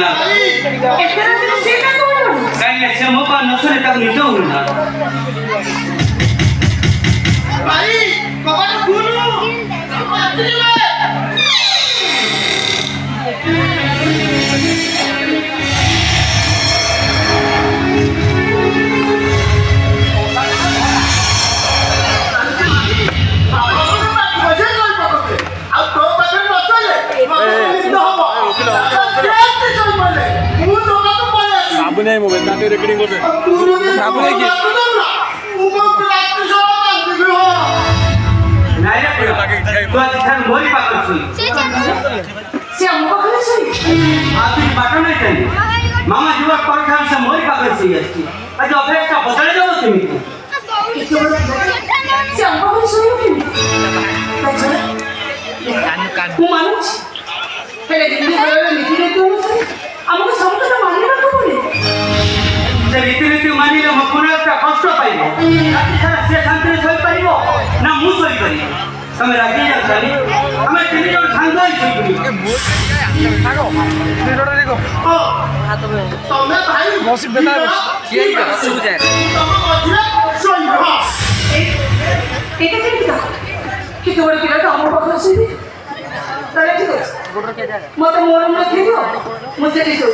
ना काही नाही से मोबाईल नसले तर निघतो ना भाई बाबा बोलो साबुन आहे मोबाईल ना ते रेकॉर्डिंग करतोय साबुन आहे की नाही रे तू तिथं मोरी पाकरशी आपली पाठव नाही त्यांनी मामा जीवा पडखान से मोरी पाकरशी असती आज अपेक्षा बदले जाऊ तुम्ही रीति मानिले म पुनः कष्ट पाइब राति सारा से शांति सोई पाइब ना मु सोई पारि तमे राति जा खाली हमें तीन जन सांग होई सोई आगो तीनटा देखो तमे भाई मौसी बता किया ही सुन जाए तमे मझिरे सोई रहा এটা কি তোমার পিলাটা আমার পাখে আসিবি তাহলে ঠিক আছে মতে মোর মনে দিও মুছে দিও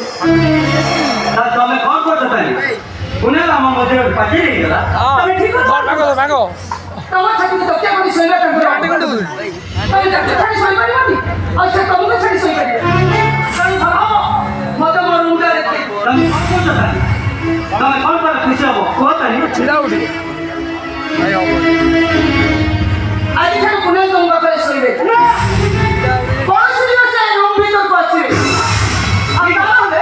तमे कौन करत ताली पुनः हम मजे पाजे रे गला তুমি ঠিক ধর ভাগো তোমার ছাতি তো কে কোনি সইলা করবে তুমি ডাক্তার ছাড়ি সই পারিবানি আচ্ছা তোমাকে ছাড়ি সই পারিবে তুমি ভাবো মতে মোর মুন্ডা দেখতে तमे कौन करत ताली तमे कौन कर खुशी हो को ताली छिड़ा उठी भाई आओ আজ থেকে পুনः তোমার পাখে সইবে পড়াশুনি আছে রুম ভিতর পাচ্ছে আমি তাহলে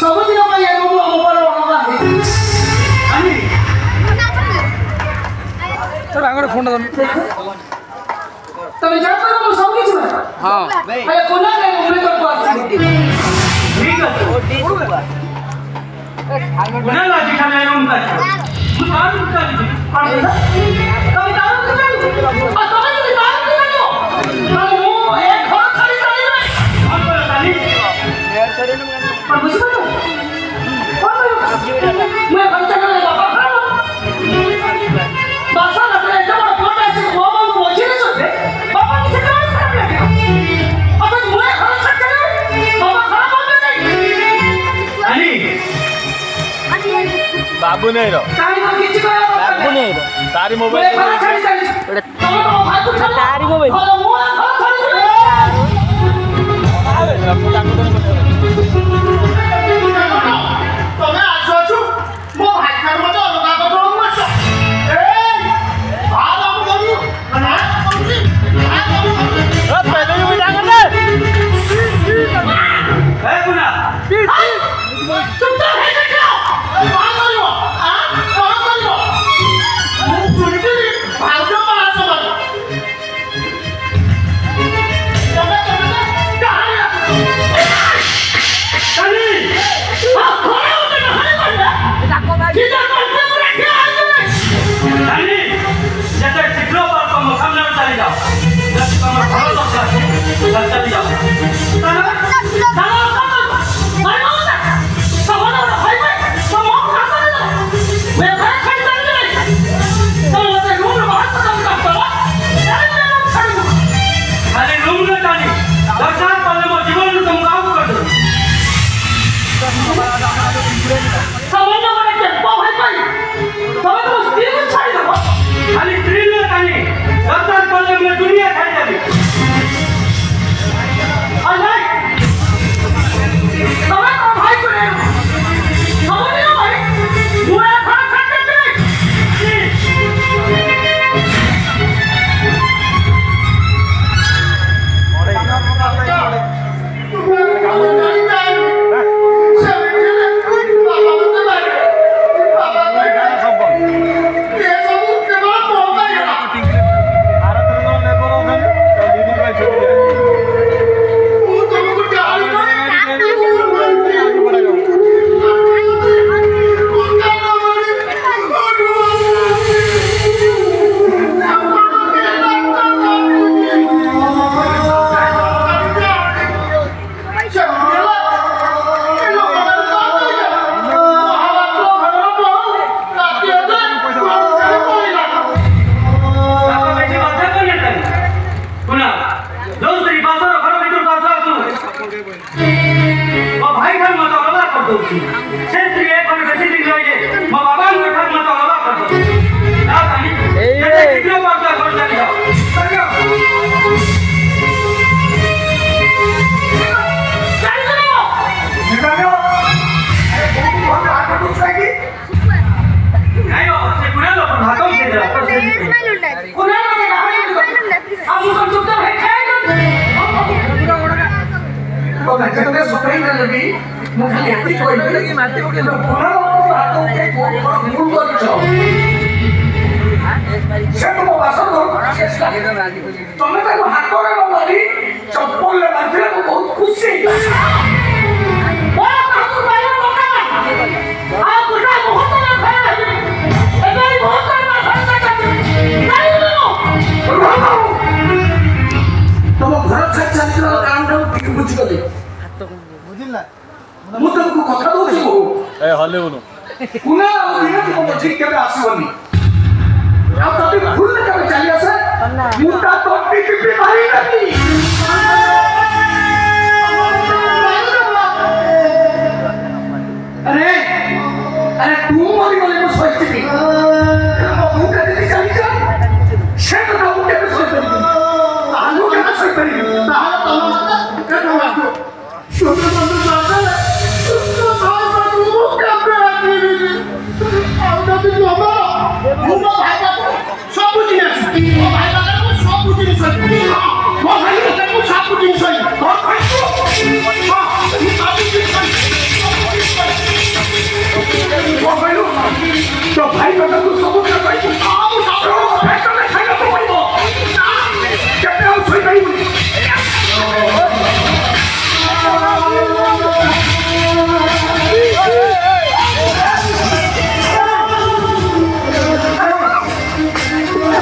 ସବୁଦିନ ପାଇଁ ଏ ରୁମ୍ ଆମ ଉପରେ ଅଲଗା ହେଇଛି अनि चल आगरे फोन दम ତମେ ଜାଣିପାର ମୁଁ ସବୁ କିଛି ଜାଣିପାର हां ଆରେ କୋନା ରେ ରୁମ୍ ଭିତରକୁ ଆସିବି ठीक है पुनः लाजी खाने रूम का तू काम कर ତମେ ତାର କି ଜାଣିବ ଆଉ ତମେ ଯଦି ତାର କି ଜାଣିବ ତାହେଲେ ମୁଁ ଏ ଘର ଛାଡ଼ି ଚାଲିବି कौन कर ताली ଆଉ ବୁଝିପାରିଲ କଣ କହିବ ମୁଁ ଏ ବାଚ୍ଚାଟାରେ ବାପା ଖାଅ ବାସା ଲାଗିଲେ ଏତେ ବଡ଼ ପୁଅଟା ଆସି ପୁଅ ବୋଉ ମଝିରେ ଶୋଇବେ ବାପା କିଛି କାମ ଖରାପ ଲାଗିବ ଅଥଚ ମୁଁ ଏ ଘର ଛାଡ଼ି ଚାଲିବି ବାପା ଖରାପ ଭାବିବେ କାହିଁକି अनि बाबू नहीं रो କାହିଁକି ମୁଁ କିଛି କହିବା ଦରକାର बाबू नहीं रो तारी ମୁଁ ଏ मोबाइल ଘର ଛାଡ଼ି ଚାଲିଛି ତମେ ତମ ଭାଇକୁ ଛାଡ଼ ତାରି ମୋବାଇଲ। ମୁଁ ଏ ଘର ଛାଡ଼ିଯିବି ତମେ ଆସଛୁ ମୋ ଭାଇ ଠାରୁ ମତେ ଅଲଗା କରିଦେବାକୁ ଆସ ଭାବ ଆମ ଘରୁ ନା କରୁଛି पहले ही बिठा कर ले ए पुनः ଚୁପ୍ ତ ହେଇଯାଇଛ କଣ କରିବ କଣ କରିବ ମୁଁ ଶୁଣିଥିଲି ଭାଉଜ ପାସ ତମେ ताली ताली जैसे टिकलो पर तुम सामने में चले जाओ जब तुम खड़ो तो चले जाओ खाली रूम में ताली दर्शन पहले मो जीवन में तुम काम कर दो खाली स्त्री में ताली दर्शन पहले मैं दुनिया खाई जाबी ମୋ ଭାଇ ଠାରୁ ମତେ ଅଲଗା କରିଦେଉଛି ସେ ସ୍ତ୍ରୀ ଏ ଘରେ ବେଶୀ ଦିନ ରହିଲେ ମୋ ବାବାଙ୍କ ଠାରୁ ମତେ ଅଲଗା କରିଦେଉଛି ନା କାଲି ଯେତେ ଶୀଘ୍ର ପାରୁଛ ଘର ଚାଲିଯାଅ ନାଇଁ ବାବା ସେ କୁଣା ଲୋକ ଭାଗ ଉଠେଇଦେଲା ତ ସେ कुणाल मध्ये गावाला आम्ही पण चुपचाप हे खेळत କେତେ ସଫେଇ ନେଲେବି ମୁଁ ଖାଲି ଏତିକି କହିବି ପୁରା ହାତ ଉଠେଇ ଭୁଲ କରିଛ ସେ ତୁମ ବାସନ ତମେ ତାକୁ ହାତରେ ନ ମାରି ଚପଲରେ ମାରିଥିଲେ ମୁଁ ବହୁତ ଖୁସି बड़ा काहू पायो टका आ कुटा बहुत ना खाए एबे बहुत ना खाए जाई लो ତମ ଘର ଛାଡ଼ି ଚାଲିଥିବା କାମଟାକୁ ଟିକେ ବୁଝିଗଲି ମୁଁ ତମକୁ କଥା ଦଉଛି ବୋଉ ଏ ହଲେଉନୁ କୁନା ଆଉ ଦିନେ ତୁମ ମଝିରେ କେବେ ଆସିବନି ଆଉ ଯଦି ଭୁଲ କେବେ ଚାଲି ଆସେ ମୁଁ ତା ତଣ୍ଟି ଟିପି ମାରିନେବି अरे अरे तू मरिगले ମୁଁ ଶୋଇଥିଲି ମୋ ମୁଣ୍ଡ ଯଦି ଚାଲିଯାଏ ସେ କଥା ମୁଁ କେବେ ଶୋଇପାରିବି ଆଲୁ କେବେ ଶୋଇପାରିବି ତାହେଲେ ତମ କେବେ ମାତୁ ଶୋଇତ ବନ୍ଧୁ ସାଙ୍ଗରେ ମୁଁ କେବେ ଆସିବି ଆଉ ଯଦି ଜମା ମୁଁ ମୋ ଭାଇ ପାଖରେ ସବୁ ଜିନିଷ ମୋ ଭାଇ ପାଖରେ ମୁଁ ସବୁ ଜିନିଷ ମୋ ଭାଇ ପାଖରେ ମୁଁ ସବୁ ଜିନିଷ ମୋ ଭାଇ तो भाई बता तू सब कुछ भाई तू काम सब भाई तो मैं खाना तो पड़ो कहते हो सही नहीं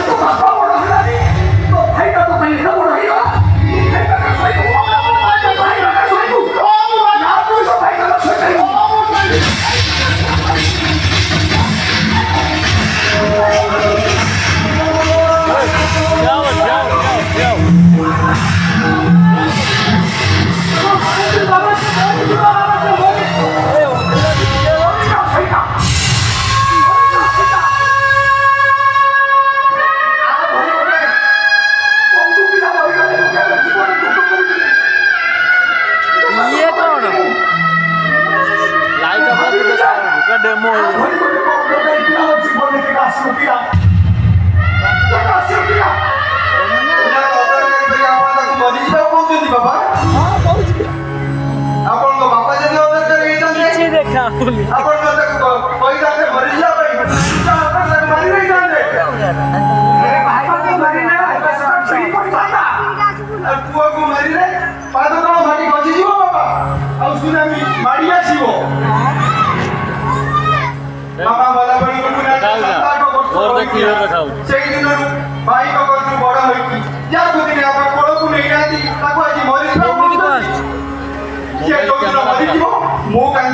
तो पापा बड़ा है तो भाई का तो पहले ना बड़ा है भाई का सही भाई का सही तू ना तू तो भाई का सही डेमो बाबा वाला बड़ी ସେଇ ଦିନରୁ ଭାଇ କଗରୁ ବଡ଼ ହୋଇକି ଯାହାକୁ ଦିନେ ଆପଣ କୋଳକୁ ନେଇନାହାନ୍ତି ତାକୁ ଆଜି ମରିଯିବ ସେ ଯୋଉ ଦିନ ମରିଯିବ ମୁଁ କାନ୍ଦି